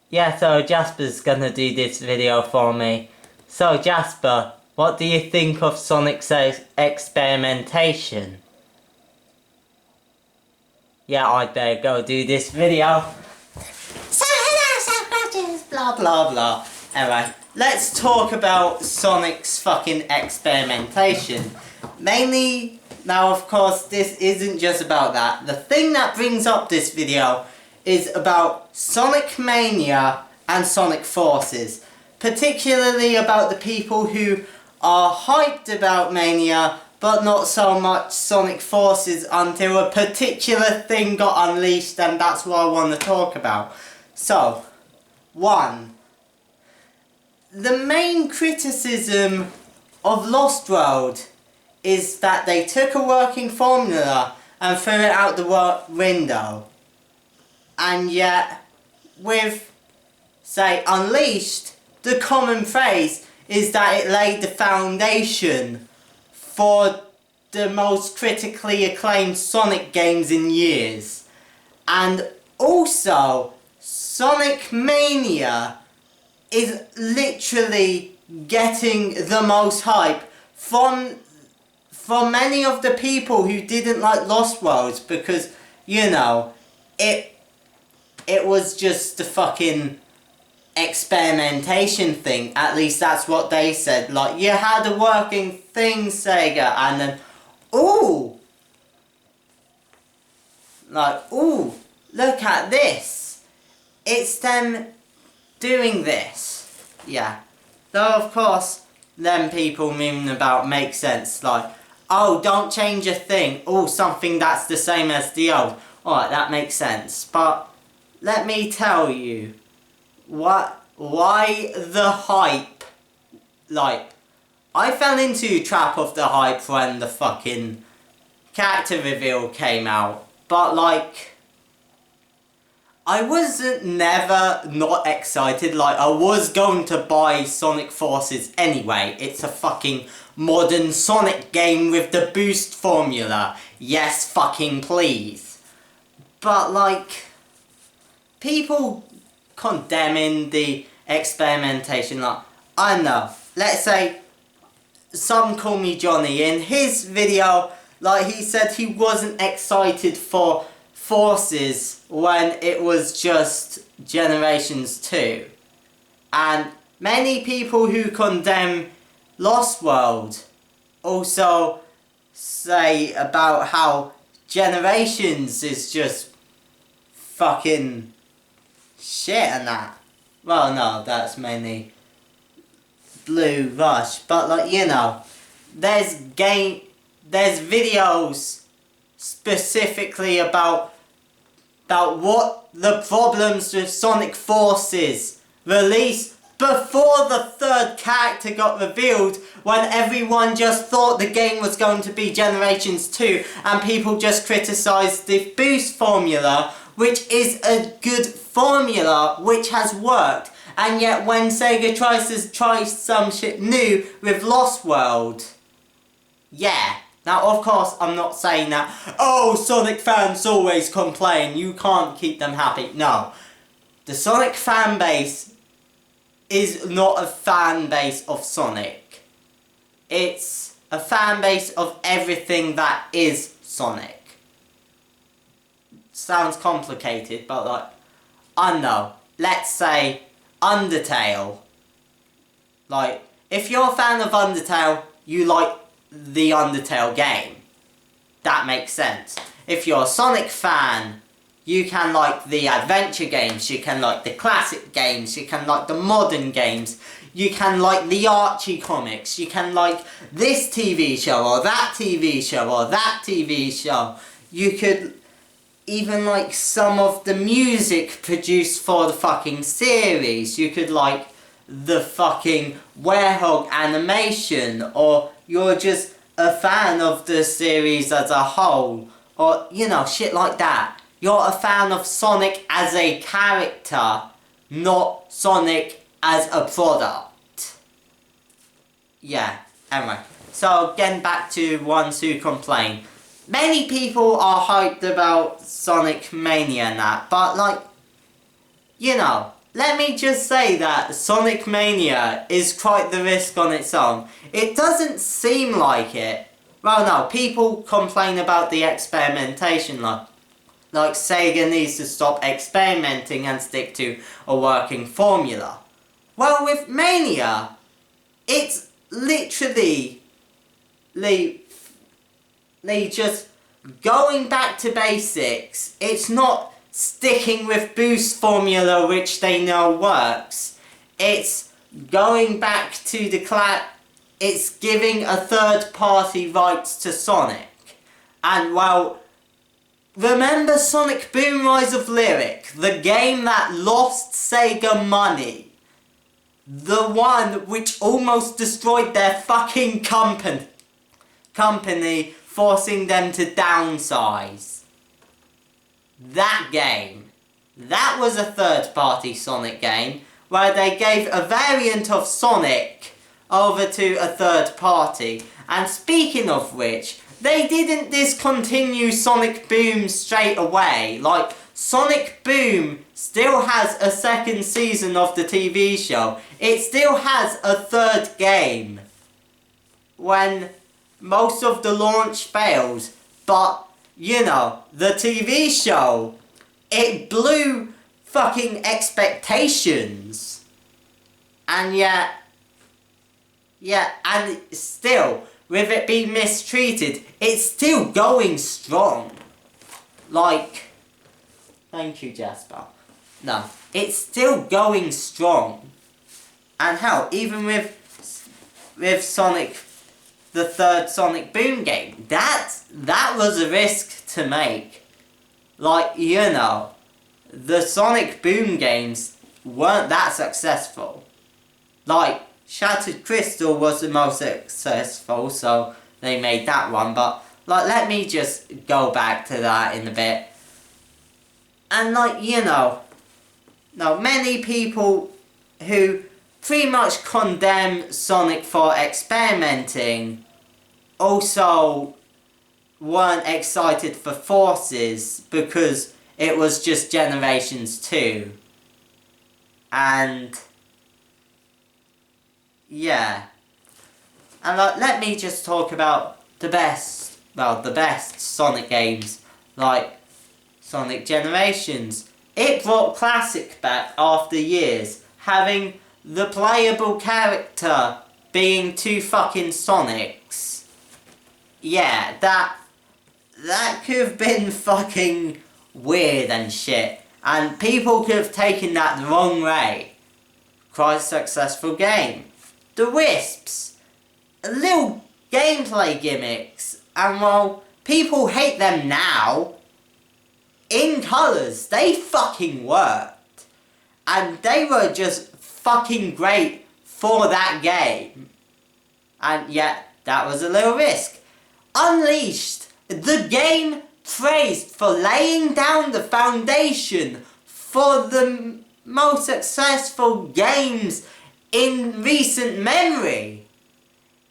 Yeah, so Jasper's gonna do this video for me. So Jasper, what do you think of Sonic's experimentation? Yeah, I'd better go do this video. So hello, subscribers, blah blah blah. Anyway, let's talk about Sonic's fucking experimentation. Mainly, now of course, this isn't just about that. The thing that brings up this video is about Sonic Mania and Sonic Forces. Particularly about the people who are hyped about Mania, but not so much Sonic Forces until a particular thing got unleashed, and that's what I want to talk about. So, 1. The main criticism of Lost World is that they took a working formula and threw it out the window. And yet, with, say, Unleashed, the common phrase is that it laid the foundation for the most critically acclaimed Sonic games in years. And also, Sonic Mania is literally getting the most hype from many of the people who didn't like Lost Worlds, because, you know, it was just the fucking experimentation thing. At least that's what they said. Like, you had a working thing, Sega, and then, ooh! Like, ooh, look at this! It's them doing this. Yeah. Though, of course, them people memeing about make sense. Like, oh, don't change a thing. Oh, something that's the same as the old. Alright, that makes sense. But let me tell you, why the hype? Like, I fell into the trap of the hype when the fucking character reveal came out. But like, I wasn't never not excited. Like, I was going to buy Sonic Forces anyway. It's a fucking modern Sonic game with the boost formula. Yes, fucking please. But like, people condemning the experimentation, like, I don't know, let's say, some call me Johnny, in his video, like, he said he wasn't excited for Forces when it was just Generations 2. And many people who condemn Lost World also say about how Generations is just fucking shit and that. Well, no, that's mainly Blue Rush, but like, you know, there's videos specifically about what the problems with Sonic Forces released before the third character got revealed, when everyone just thought the game was going to be Generations 2 and people just criticised the boost formula, which is a good formula which has worked. And yet when Sega tries to try some shit new with Lost World, yeah. Now of course I'm not saying that, oh, Sonic fans always complain, you can't keep them happy. No. The Sonic fan base is not a fan base of Sonic. It's a fan base of everything that is Sonic. Sounds complicated, but like, I don't know. Let's say Undertale. Like, if you're a fan of Undertale, you like the Undertale game. That makes sense. If you're a Sonic fan, you can like the adventure games, you can like the classic games, you can like the modern games, you can like the Archie comics, you can like this TV show or that TV show or that TV show. You could even like some of the music produced for the fucking series. You could like the fucking Werehog animation, or you're just a fan of the series as a whole, or you know, shit like that. You're a fan of Sonic as a character, not Sonic as a product. Yeah, anyway. So, getting back to ones who complain. Many people are hyped about Sonic Mania and that, but like, you know, let me just say that Sonic Mania is quite the risk on its own. It doesn't seem like it. Well, no, people complain about the experimentation, like Sega needs to stop experimenting and stick to a working formula. Well, with Mania, it's literally just going back to basics. It's not sticking with boost formula which they know works. It's going back to the it's giving a third party rights to Sonic. And well, remember Sonic Boom Rise of Lyric, the game that lost Sega money? The one which almost destroyed their fucking company, forcing them to downsize. That game. That was a third-party Sonic game, where they gave a variant of Sonic over to a third party. And speaking of which, they didn't discontinue Sonic Boom straight away. Like, Sonic Boom still has a second season of the TV show. It still has a third game when most of the launch fails. But, you know, the TV show, it blew fucking expectations. And yet, and still, with it being mistreated, it's still going strong. Like, thank you, Jasper. No, it's still going strong. And hell, even with Sonic, the third Sonic Boom game, that was a risk to make. Like, you know, the Sonic Boom games weren't that successful. Like, Shattered Crystal was the most successful, so they made that one. But, like, let me just go back to that in a bit. And, like, you know, many people who pretty much condemn Sonic for experimenting also weren't excited for Forces because it was just Generations 2. And yeah. And let me just talk about the best Sonic games, like Sonic Generations. It brought classic back after years, having the playable character being two fucking Sonics. Yeah, that could have been fucking weird and shit, and people could have taken that the wrong way. Quite a successful game. The Wisps, little gameplay gimmicks, and while people hate them now, in colours, they fucking worked. And they were just fucking great for that game. And yet, that was a little risk. Unleashed, the game praised for laying down the foundation for the most successful games in recent memory.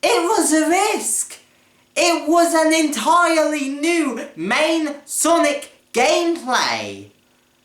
It was a risk. It was an entirely new main Sonic gameplay,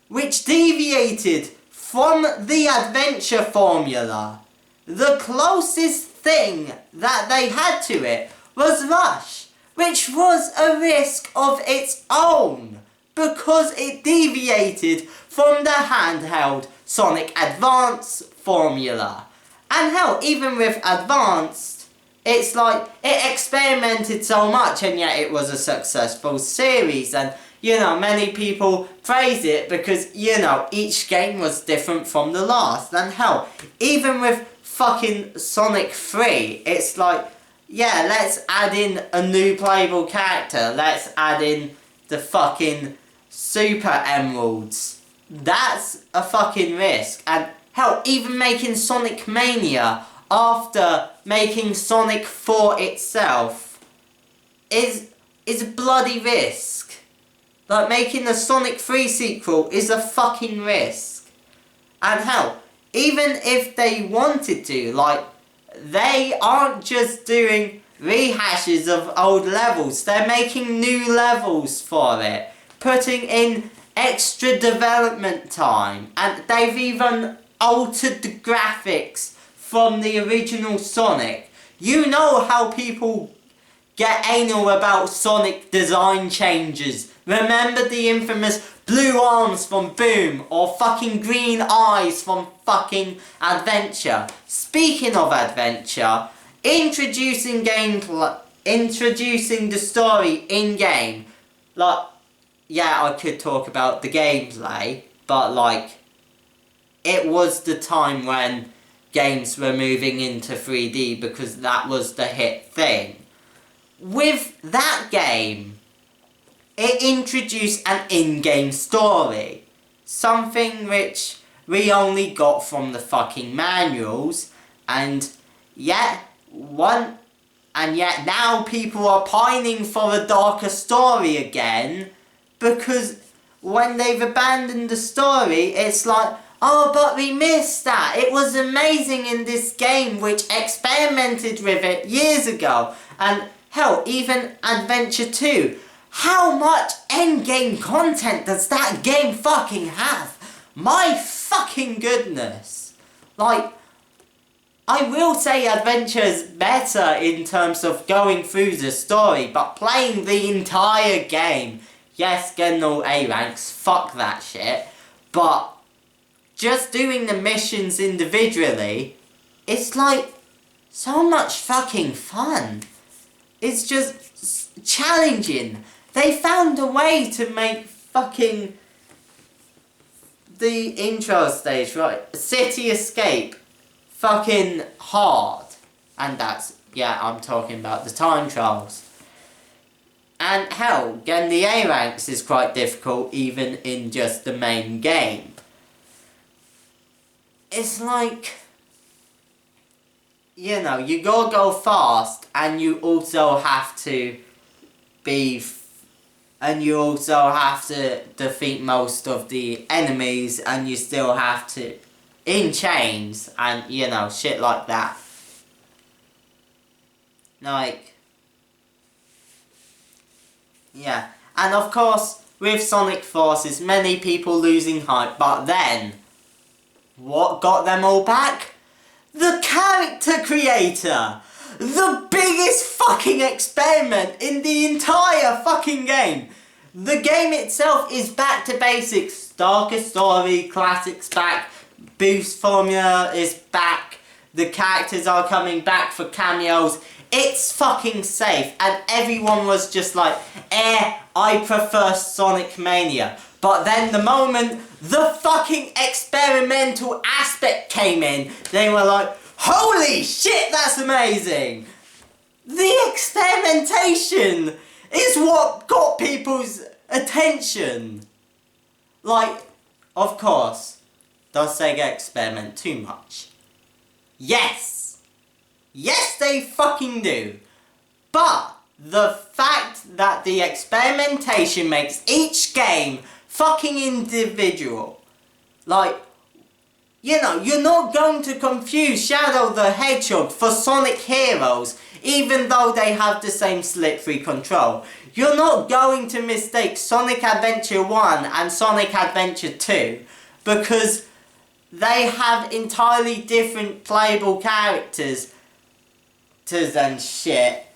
which deviated from the adventure formula. The closest thing that they had to it was Rush, which was a risk of its own, because it deviated from the handheld Sonic Advance formula. And hell, even with Advanced, it's like, it experimented so much and yet it was a successful series. And, you know, many people praise it because, you know, each game was different from the last. And hell, even with fucking Sonic 3, it's like, yeah, let's add in a new playable character. Let's add in the fucking Super Emeralds. That's a fucking risk. And hell, even making Sonic Mania after making Sonic 4 itself is a bloody risk. Like, making the Sonic 3 sequel is a fucking risk. And hell, even if they wanted to, like, they aren't just doing rehashes of old levels, they're making new levels for it, putting in extra development time, and they've even altered the graphics from the original Sonic. You know how people get anal about Sonic design changes. Remember the infamous blue arms from Boom, or fucking green eyes from fucking Adventure. Speaking of Adventure, introducing the story in-game. Like, yeah, I could talk about the gameplay, but like, it was the time when games were moving into 3D because that was the hit thing. With that game, it introduced an in-game story. Something which we only got from the fucking manuals, and yet now people are pining for a darker story again, because when they've abandoned the story, it's like, oh, but we missed that. It was amazing in this game which experimented with it years ago. And hell, even Adventure 2. How much endgame content does that game fucking have? My fucking goodness. Like, I will say Adventure's better in terms of going through the story, but playing the entire game, yes, getting all A ranks, fuck that shit, but just doing the missions individually, it's like so much fucking fun. It's just challenging. They found a way to make fucking the intro stage, right? City Escape, fucking hard. And that's, yeah, I'm talking about the time trials. And hell, getting the A ranks is quite difficult even in just the main game. It's like, you know, you gotta go fast, and you also have to you also have to defeat most of the enemies, and you still have to, in chains, and, you know, shit like that. Like, yeah. And of course, with Sonic Forces, many people losing hype, but then, what got them all back? The character creator! The biggest fucking experiment in the entire fucking game! The game itself is back to basics. Darker story, classics back, boost formula is back, the characters are coming back for cameos. It's fucking safe, and everyone was just like, I prefer Sonic Mania. But then the moment the fucking experimental aspect came in, they were like, holy shit, that's amazing! The experimentation is what got people's attention. Like, of course, does Sega experiment too much? Yes! Yes, they fucking do. But the fact that the experimentation makes each game fucking individual. Like, you know, you're not going to confuse Shadow the Hedgehog for Sonic Heroes, even though they have the same slip-free control. You're not going to mistake Sonic Adventure 1 and Sonic Adventure 2, because they have entirely different playable characters and shit,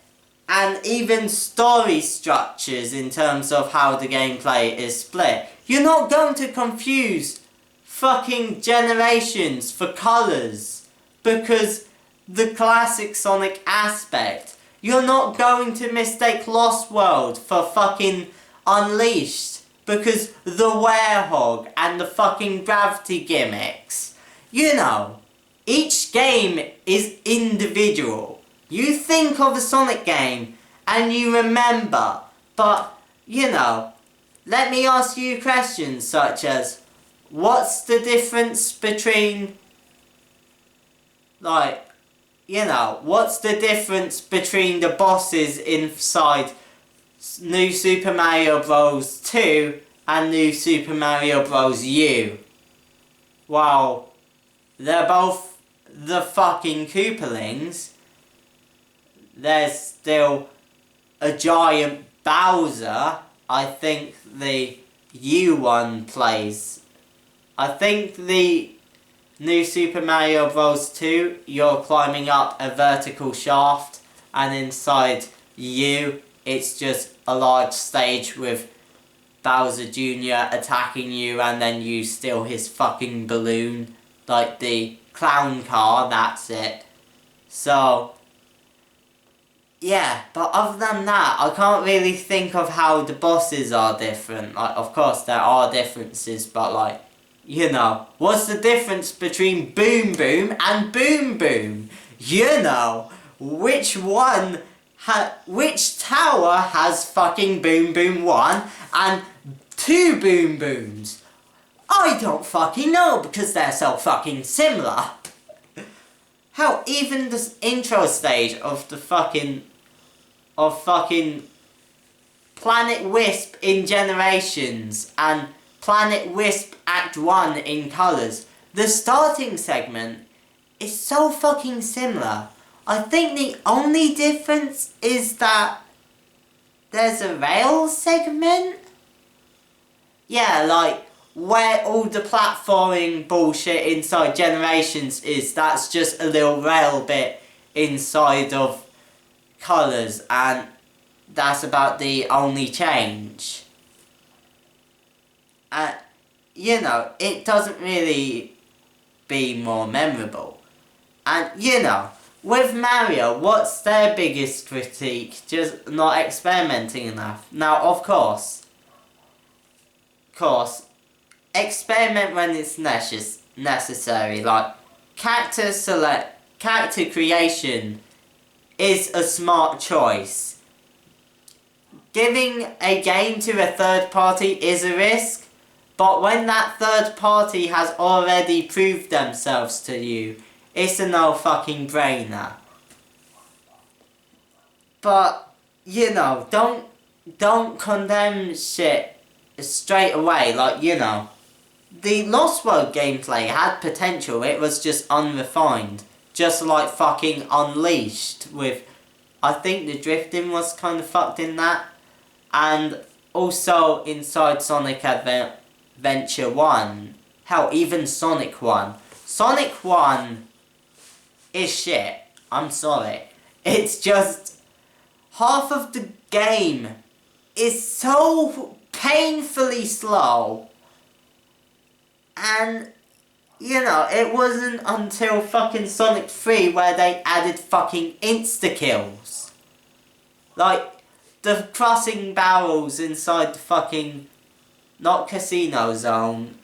and even story structures in terms of how the gameplay is split. You're not going to confuse fucking generations for colours because the classic Sonic aspect. You're not going to mistake Lost World for fucking Unleashed because the Werehog and the fucking gravity gimmicks. You know, each game is individual. You think of a Sonic game and you remember, but, you know, let me ask you questions such as, what's the difference between, like, you know, what's the difference between the bosses inside New Super Mario Bros. 2 and New Super Mario Bros. U? Well, they're both the fucking Koopalings. There's still a giant Bowser. I think the U one plays. I think the New Super Mario Bros. 2, you're climbing up a vertical shaft, and inside you, it's just a large stage with Bowser Jr. attacking you, and then you steal his fucking balloon, like the clown car, that's it. So, yeah, but other than that, I can't really think of how the bosses are different. Like, of course, there are differences, but like, you know, what's the difference between Boom Boom and Boom Boom? You know, which tower has fucking Boom Boom 1 and 2 Boom Booms? I don't fucking know, because they're so fucking similar. Hell, even this intro stage of the fucking Planet Wisp in Generations and Planet Wisp Act 1 in Colours, the starting segment is so fucking similar. I think the only difference is that there's a rail segment? Yeah, like, where all the platforming bullshit inside Generations is, that's just a little rail bit inside of Colours, and that's about the only change. You know, it doesn't really be more memorable. And, you know, with Mario, what's their biggest critique? Just not experimenting enough. Now, of course, experiment when it's necessary. Like, character creation is a smart choice. Giving a game to a third party is a risk, but when that third party has already proved themselves to you, it's a no fucking brainer. But, you know, don't condemn shit straight away. Like, you know, the Lost World gameplay had potential, it was just unrefined. Just like fucking Unleashed with, I think the drifting was kind of fucked in that. And also inside Sonic Adventure 1, hell, even Sonic 1. Sonic 1 is shit, I'm sorry. It's just, half of the game is so painfully slow. And, you know, it wasn't until fucking Sonic 3 where they added fucking insta-kills. Like, the crossing barrels inside the fucking, not casino zone,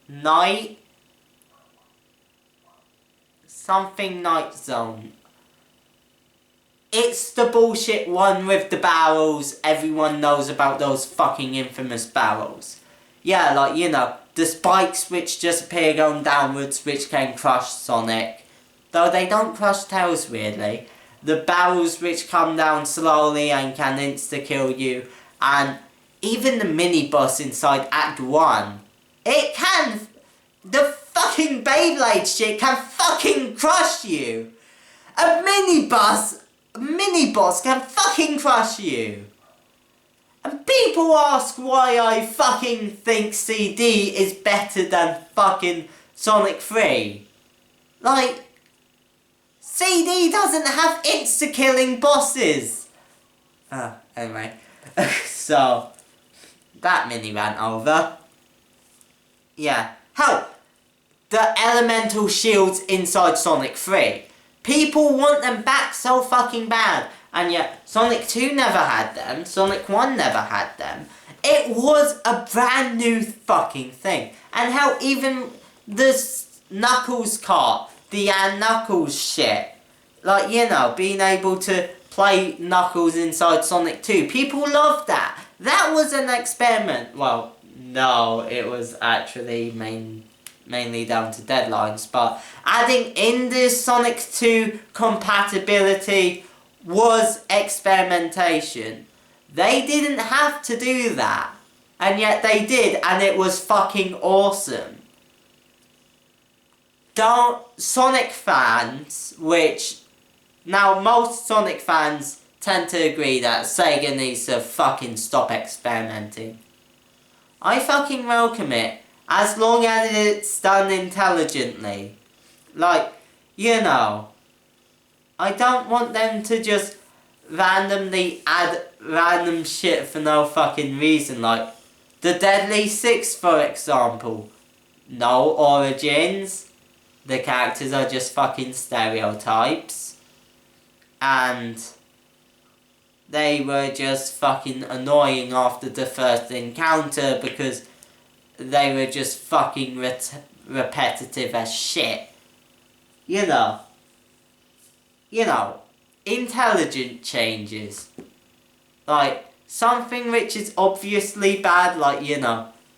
night zone. It's the bullshit one with the barrels. Everyone knows about those fucking infamous barrels. Yeah, like, you know, the spikes which just appear going downwards, which can crush Sonic. Though they don't crush Tails, weirdly. The barrels which come down slowly and can insta-kill you. And even the mini-boss inside Act 1. It can... The fucking Beyblade shit can fucking crush you. A mini-boss can fucking crush you. And people ask why I fucking think CD is better than fucking Sonic 3. Like, CD doesn't have insta-killing bosses. Anyway. So, that mini rant over. Yeah. Hell, the elemental shields inside Sonic 3. People want them back so fucking bad. And yet, Sonic 2 never had them. Sonic 1 never had them. It was a brand new fucking thing. And hell, even the Knuckles cart, the Knuckles shit. Like, you know, being able to play Knuckles inside Sonic 2. People loved that. That was an experiment. Well, no, it was actually mainly down to deadlines. But adding in this Sonic 2 compatibility was experimentation. They didn't have to do that. And yet they did, and it was fucking awesome. Sonic fans, which... Now, most Sonic fans tend to agree that Sega needs to fucking stop experimenting. I fucking welcome it, As long as it's done intelligently. Like, you know, I don't want them to just randomly add random shit for no fucking reason. Like, the Deadly Six, for example. No origins. The characters are just fucking stereotypes. And they were just fucking annoying after the first encounter because they were just fucking repetitive as shit. You know, intelligent changes. Like, something which is obviously bad, like,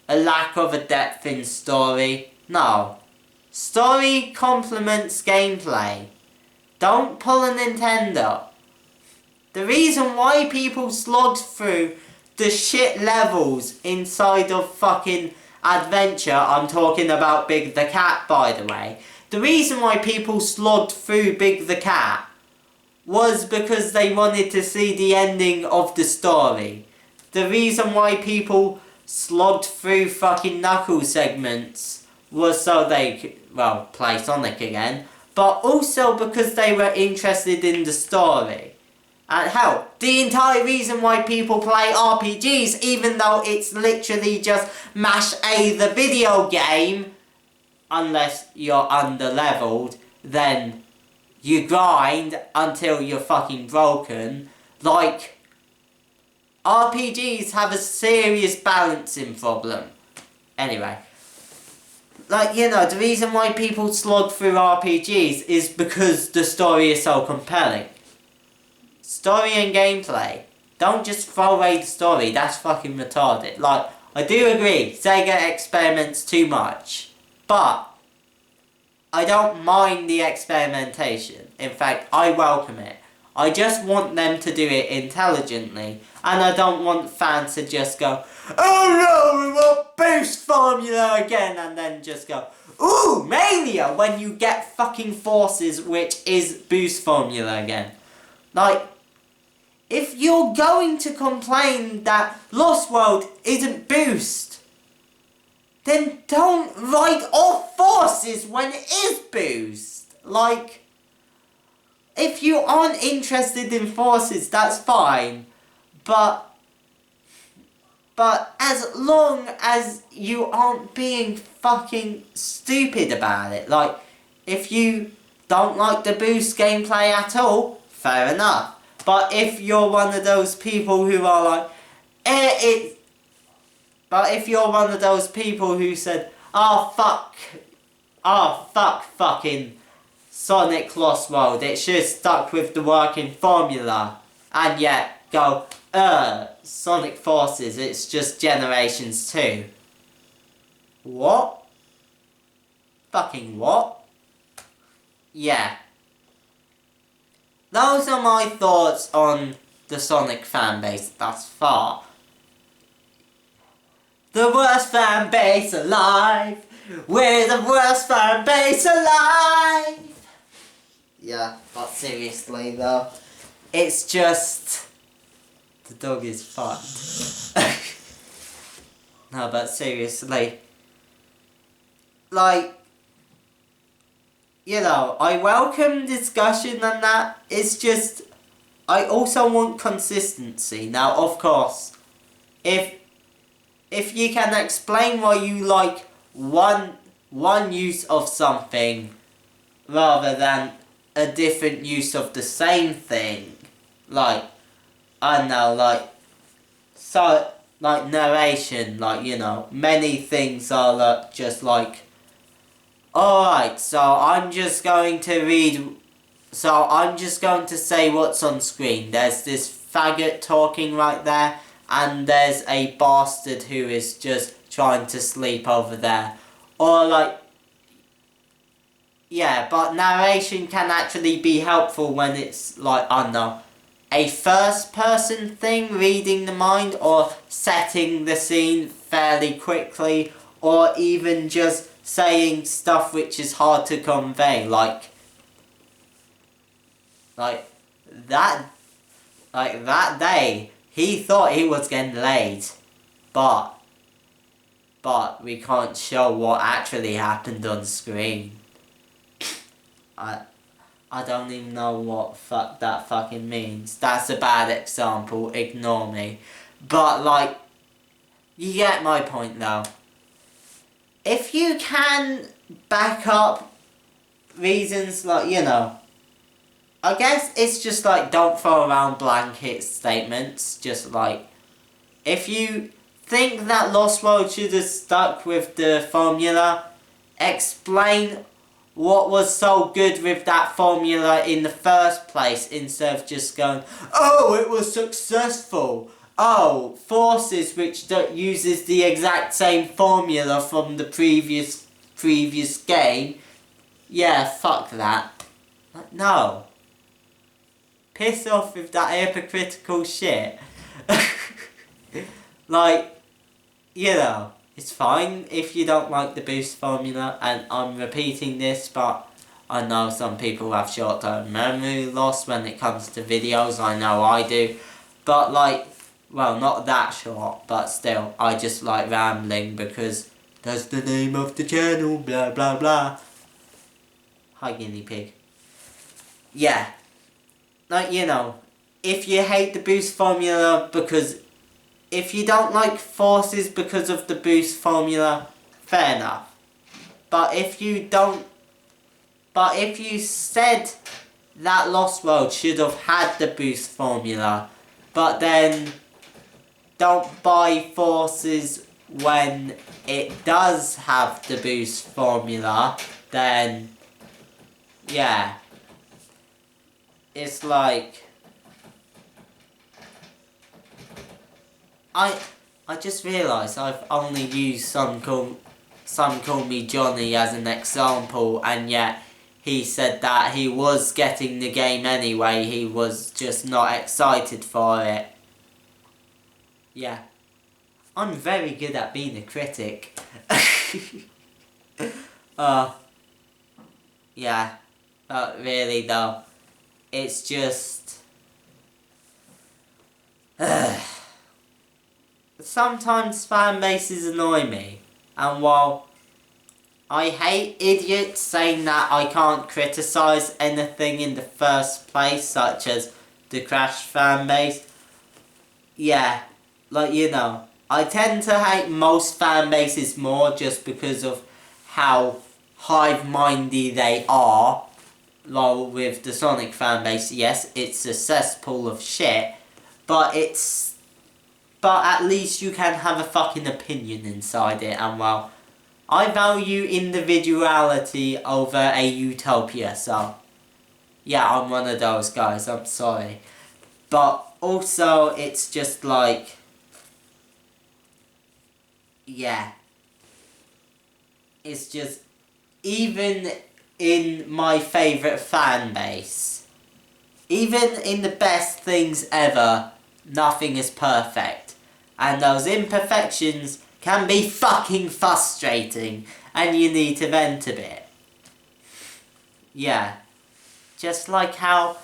a lack of a depth in story. No. Story complements gameplay. Don't pull a Nintendo. The reason why people slogged through the shit levels inside of fucking Adventure, I'm talking about Big the Cat, by the way. The reason why people slogged through Big the Cat was because they wanted to see the ending of the story. The reason why people slogged through fucking Knuckles segments was so they could, well, play Sonic again, but also because they were interested in the story. And hell, the entire reason why people play RPGs, even though it's literally just mash A the video game, unless you're under-leveled, then you grind until you're fucking broken. Like, RPGs have a serious balancing problem. Anyway. Like, the reason why people slog through RPGs is because the story is so compelling. Story and gameplay. Don't just throw away the story, that's fucking retarded. Like, I do agree, Sega experiments too much. But I don't mind the experimentation. In fact, I welcome it. I just want them to do it intelligently. And I don't want fans to just go, oh no, we want boost formula again. And then just go, ooh, Mania, when you get fucking Forces, which is boost formula again. Like, if you're going to complain that Lost World isn't boost, then don't write off Forces when it is boost. Like, if you aren't interested in Forces, that's fine. But as long as you aren't being fucking stupid about it. Like, if you don't like the boost gameplay at all, fair enough. But if you're one of those people who are like, but if you're one of those people who said, oh fuck fucking Sonic Lost World, it should have stuck with the working formula, and yet go, Sonic Forces, it's just Generations 2. What? Fucking what? Yeah. Those are my thoughts on the Sonic fanbase thus far. The worst fanbase alive! We're the worst fanbase alive! Yeah, but seriously though, it's just... the dog is fucked. No, but seriously. Like, I welcome discussion and that. It's just, I also want consistency. Now, of course, if you can explain why you like one use of something rather than a different use of the same thing, like, I don't know, like narration, like, many things are just like, alright, so I'm just going to say what's on screen. There's this faggot talking right there, and there's a bastard who is just trying to sleep over there. Or like, yeah, but narration can actually be helpful when it's like, I don't know, a first person thing, reading the mind, or setting the scene fairly quickly, or even just saying stuff which is hard to convey, like that day, he thought he was getting laid, but but we can't show what actually happened on screen. I don't even know what that fucking means. That's a bad example, ignore me. But like, you get my point though. If you can back up reasons like, you know, I guess it's just like, don't throw around blanket statements. Just like, if you think that Lost World should have stuck with the formula, explain what was so good with that formula in the first place, instead of just going, oh, it was successful. Oh, Forces which uses the exact same formula from the previous game. Yeah, fuck that. Like, no. Piss off with that hypocritical shit. Like, you know, it's fine if you don't like the boost formula, and I'm repeating this, but I know some people have short-term memory loss when it comes to videos, I know I do, but like, well, not that short, but still, I just like rambling because that's the name of the channel, blah blah blah. Hi, guinea pig. Yeah, like, you know, if you hate the boost formula because if you don't like Forces because of the boost formula, fair enough. But if you said that Lost World should have had the boost formula, but then don't buy Forces when it does have the boost formula, then yeah. It's like, I just realised I've only used Some Call Me Johnny as an example, and yet he said that he was getting the game anyway, he was just not excited for it. Yeah. I'm very good at being a critic. Yeah. But really though, it's just... sometimes fan bases annoy me, and while I hate idiots saying that I can't criticise anything in the first place, such as the Crash fan base, yeah, like, you know, I tend to hate most fan bases more just because of how hive-mindy they are. While with the Sonic fan base, yes, it's a cesspool of shit, but at least you can have a fucking opinion inside it, and well, I value individuality over a utopia, so yeah, I'm one of those guys, I'm sorry. But also, it's just like, yeah, it's just, even in my favourite fan base, even in the best things ever, nothing is perfect. And those imperfections can be fucking frustrating, and you need to vent a bit. Yeah. Just like how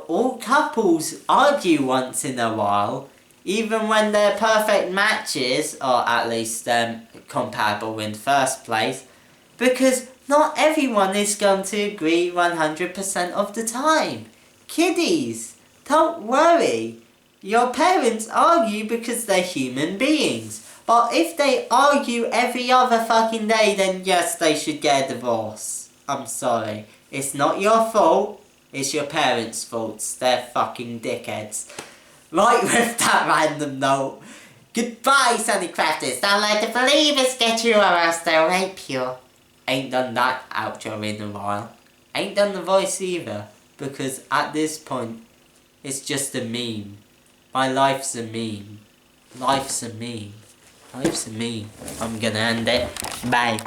all couples argue once in a while, even when they're perfect matches, or at least compatible in the first place, because not everyone is going to agree 100% of the time. Kiddies, don't worry. Your parents argue because they're human beings. But if they argue every other fucking day, then yes, they should get a divorce. I'm sorry. It's not your fault. It's your parents' fault. They're fucking dickheads. Right, with that random note. Goodbye, Sunny Crafters. Don't let the believers get you or else they'll rape you. Ain't done that outro in a while. Ain't done the voice either, because at this point, it's just a meme. My life's a meme. Life's a meme. Life's a meme. I'm gonna end it. Bye.